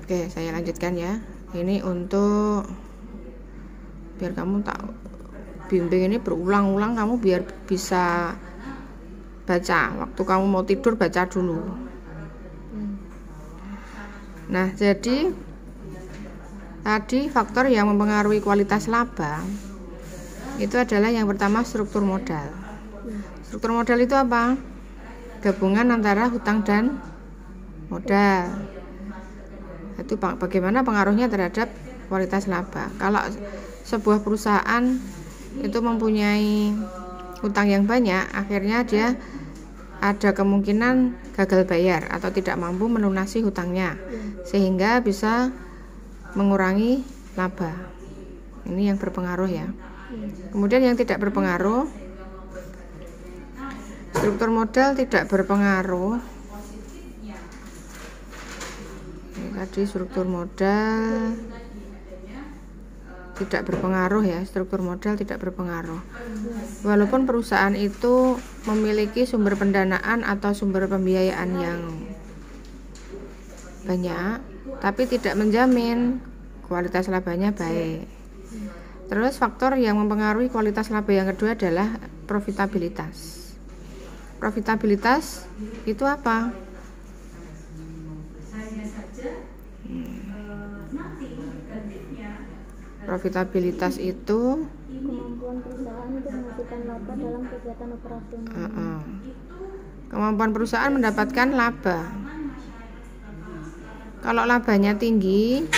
Oke, saya lanjutkan ya. Ini untuk biar kamu tak bimbing ini berulang-ulang, kamu biar bisa baca. Waktu kamu mau tidur baca dulu. Nah, jadi tadi faktor yang mempengaruhi kualitas laba itu adalah yang pertama struktur modal. Struktur modal itu apa? Gabungan antara hutang dan modal. Itu bagaimana pengaruhnya terhadap kualitas laba. Kalau sebuah perusahaan itu mempunyai hutang yang banyak, akhirnya dia ada kemungkinan gagal bayar atau tidak mampu melunasi hutangnya, sehingga bisa mengurangi laba. Ini yang berpengaruh ya. Kemudian yang tidak berpengaruh, struktur modal tidak berpengaruh. Tadi struktur modal tidak berpengaruh ya, struktur modal tidak berpengaruh. Walaupun perusahaan itu memiliki sumber pendanaan atau sumber pembiayaan yang banyak, tapi tidak menjamin kualitas labanya baik. Terus faktor yang mempengaruhi kualitas laba yang kedua adalah profitabilitas. Profitabilitas itu apa? Profitabilitas itu kemampuan perusahaan untuk menghasilkan laba dalam kegiatan operasional. Kemampuan perusahaan mendapatkan laba. Kalau labanya tinggi,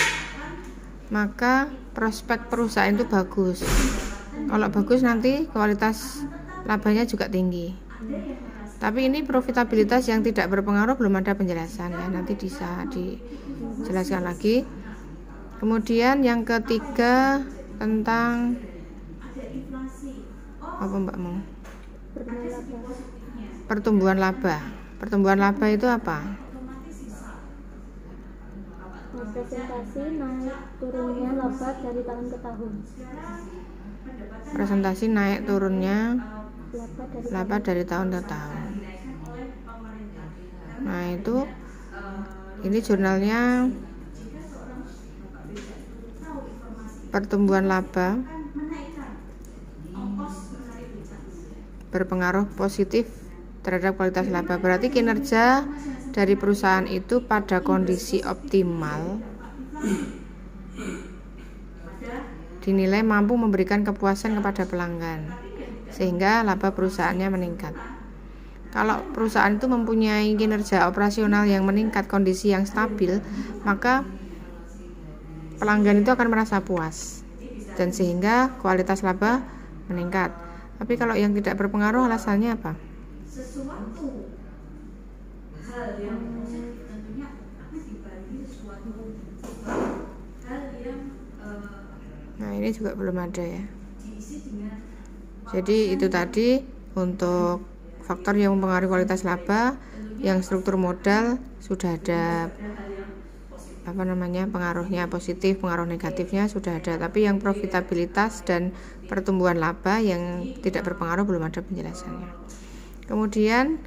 maka prospek perusahaan itu bagus. Kalau bagus nanti kualitas labanya juga tinggi. Tapi ini profitabilitas yang tidak berpengaruh, belum ada penjelasan ya, nanti bisa dijelaskan lagi. Kemudian yang ketiga tentang apa Mbak mau? Pertumbuhan laba. Pertumbuhan laba itu apa? Presentasi naik turunnya laba dari tahun ke tahun. Presentasi naik turunnya laba dari tahun ke tahun. Nah itu, ini jurnalnya pertumbuhan laba berpengaruh positif terhadap kualitas laba. Berarti kinerja dari perusahaan itu pada kondisi optimal dinilai mampu memberikan kepuasan kepada pelanggan, sehingga laba perusahaannya meningkat. Kalau perusahaan itu mempunyai kinerja operasional yang meningkat, kondisi yang stabil, maka pelanggan itu akan merasa puas dan sehingga kualitas laba meningkat. Tapi kalau yang tidak berpengaruh, alasannya apa? Nah ini juga belum ada ya. Jadi itu tadi untuk faktor yang mempengaruhi kualitas laba. Yang struktur modal sudah ada pengaruhnya positif, pengaruh negatifnya sudah ada. Tapi yang profitabilitas dan pertumbuhan laba yang tidak berpengaruh belum ada penjelasannya. Kemudian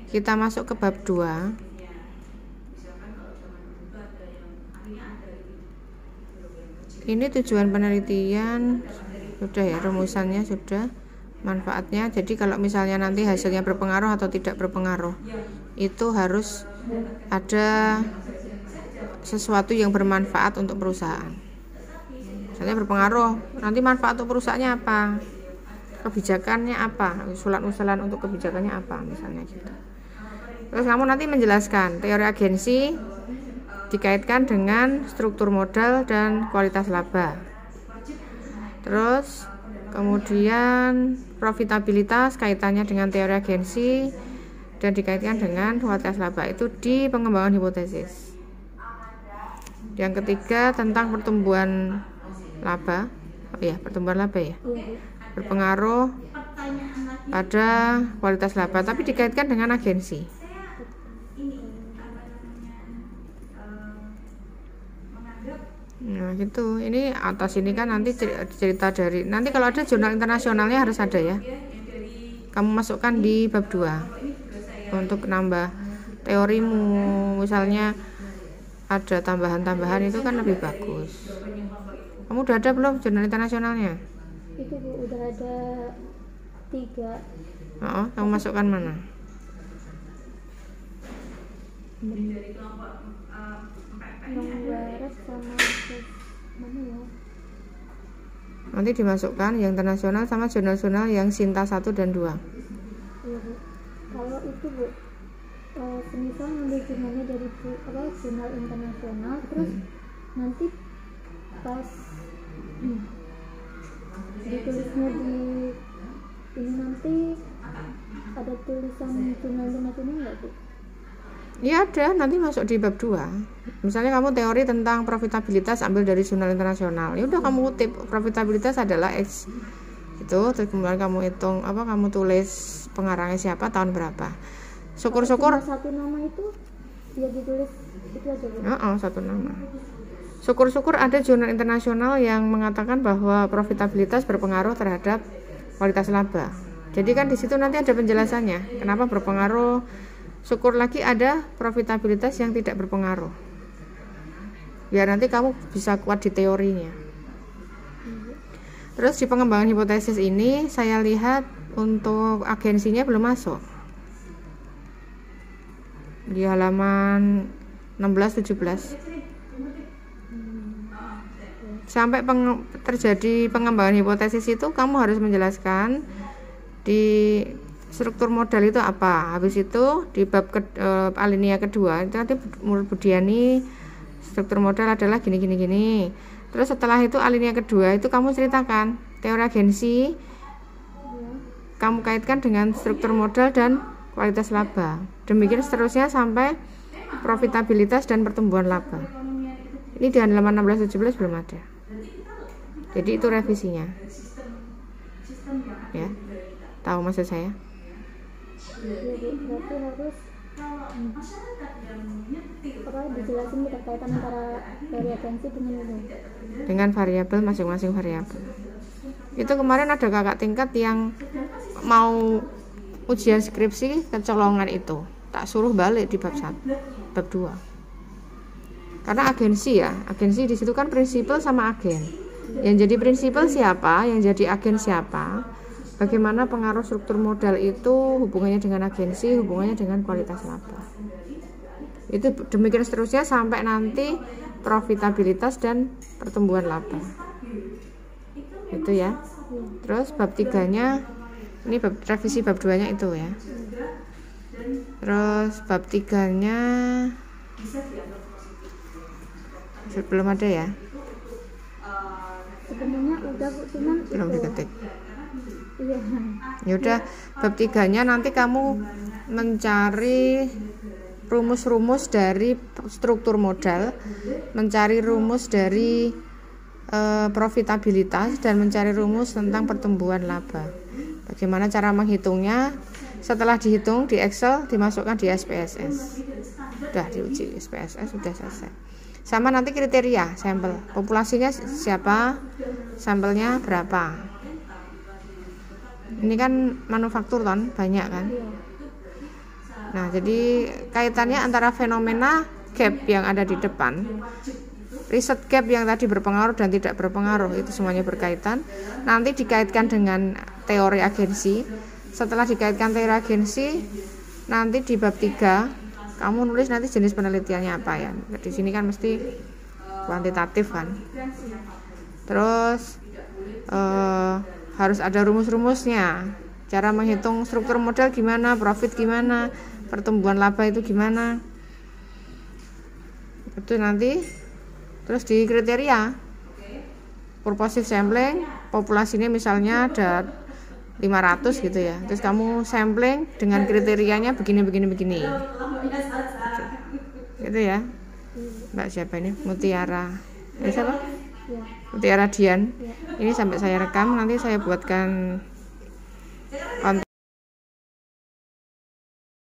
kita masuk ke bab 2. Ini tujuan penelitian sudah ya, rumusannya sudah, manfaatnya. Jadi kalau misalnya nanti hasilnya berpengaruh atau tidak berpengaruh, itu harus ada sesuatu yang bermanfaat untuk perusahaan. Misalnya berpengaruh, nanti manfaat untuk perusahaannya apa? Kebijakannya apa? Usulan-usulan untuk kebijakannya apa misalnya gitu. Terus kamu nanti menjelaskan teori agensi dikaitkan dengan struktur modal dan kualitas laba. Terus kemudian profitabilitas kaitannya dengan teori agensi dan dikaitkan dengan kualitas laba itu di pengembangan hipotesis. Yang ketiga tentang pertumbuhan laba. Pertumbuhan laba ya. Berpengaruh pada kualitas laba tapi dikaitkan dengan agensi. Nah gitu, ini atas ini kan nanti cerita dari, nanti kalau ada jurnal internasionalnya harus ada ya, kamu masukkan di bab 2 untuk nambah teorimu. Misalnya ada tambahan-tambahan itu kan lebih bagus. Kamu udah ada belum jurnal internasionalnya? Itu Bu, udah ada 3. Oh, kamu masukkan mana? Waras sama mana ya? Nanti dimasukkan yang internasional sama jurnal-jurnal yang Sinta 1 dan 2. Iya Bu. Kalau itu Bu, semisal ngambil jurnalnya dari jurnal internasional, terus nanti pas ditulisnya di ini nanti ada tulisan jurnal internasional nggak Bu? Iya ada, nanti masuk di bab 2. Misalnya kamu teori tentang profitabilitas ambil dari jurnal internasional. Ya udah kamu kutip profitabilitas adalah X. Itu terus kemudian kamu hitung kamu tulis pengarangnya siapa, tahun berapa. Syukur-syukur satu nama itu ya ditulis itu aja Bu. Satu nama. Syukur-syukur ada jurnal internasional yang mengatakan bahwa profitabilitas berpengaruh terhadap kualitas laba. Jadi kan di situ nanti ada penjelasannya kenapa berpengaruh. Syukur lagi ada profitabilitas yang tidak berpengaruh. Biar nanti kamu bisa kuat di teorinya. Terus di pengembangan hipotesis ini saya lihat untuk agensinya belum masuk. Di halaman 16-17. Sampai terjadi pengembangan hipotesis itu kamu harus menjelaskan di struktur modal itu apa. Habis itu di bab alinea kedua itu nanti menurut Budiani struktur modal adalah gini. Terus setelah itu alinea kedua itu kamu ceritakan teori agensi, kamu kaitkan dengan struktur modal dan kualitas laba. Demikian seterusnya sampai profitabilitas dan pertumbuhan laba. Ini di halaman 16-17 belum ada. Jadi itu revisinya. Ya. Tahu maksud saya? Berarti harus dijelasin berkaitan antara teori agensi dengan variabel masing-masing variabel. Itu kemarin ada kakak tingkat yang mau ujian skripsi kecolongan itu, tak suruh balik di bab 1, bab 2. Karena agensi di situ kan prinsipal sama agen. Yang jadi prinsipal siapa, yang jadi agen siapa? Bagaimana pengaruh struktur modal itu hubungannya dengan agensi, hubungannya dengan kualitas laba. Itu demikian seterusnya sampai nanti profitabilitas dan pertumbuhan laba. Itu ya. Terus bab 3-nya ini revisi bab 2-nya itu ya. Terus bab 3-nya belum ada ya. Sebenarnya udah Bu, cuman belum diketik. Iya. Ya udah, bab 3-nya nanti kamu mencari rumus-rumus dari struktur modal, mencari rumus dari profitabilitas dan mencari rumus tentang pertumbuhan laba. Bagaimana cara menghitungnya? Setelah dihitung di Excel dimasukkan di SPSS. Sudah diuji SPSS, sudah selesai. Sama nanti kriteria sampel, populasinya siapa, sampelnya berapa. Ini kan manufaktur kan banyak kan. Nah, jadi kaitannya antara fenomena gap yang ada di depan, riset gap yang tadi berpengaruh dan tidak berpengaruh, itu semuanya berkaitan. Nanti dikaitkan dengan teori agensi. Setelah dikaitkan teori agensi, nanti di bab 3 kamu nulis nanti jenis penelitiannya apa ya. Di sini kan mesti kuantitatif kan. Terus harus ada rumus-rumusnya. Cara menghitung struktur modal gimana, profit gimana, pertumbuhan laba itu gimana. Itu nanti terus di kriteria. Purposive sampling, populasinya misalnya ada 500 gitu ya. Terus kamu sampling dengan kriterianya begini. Gitu ya. Mbak siapa ini? Mutiara. Siapa? Mutiara Dian. Ini sampai saya rekam, nanti saya buatkan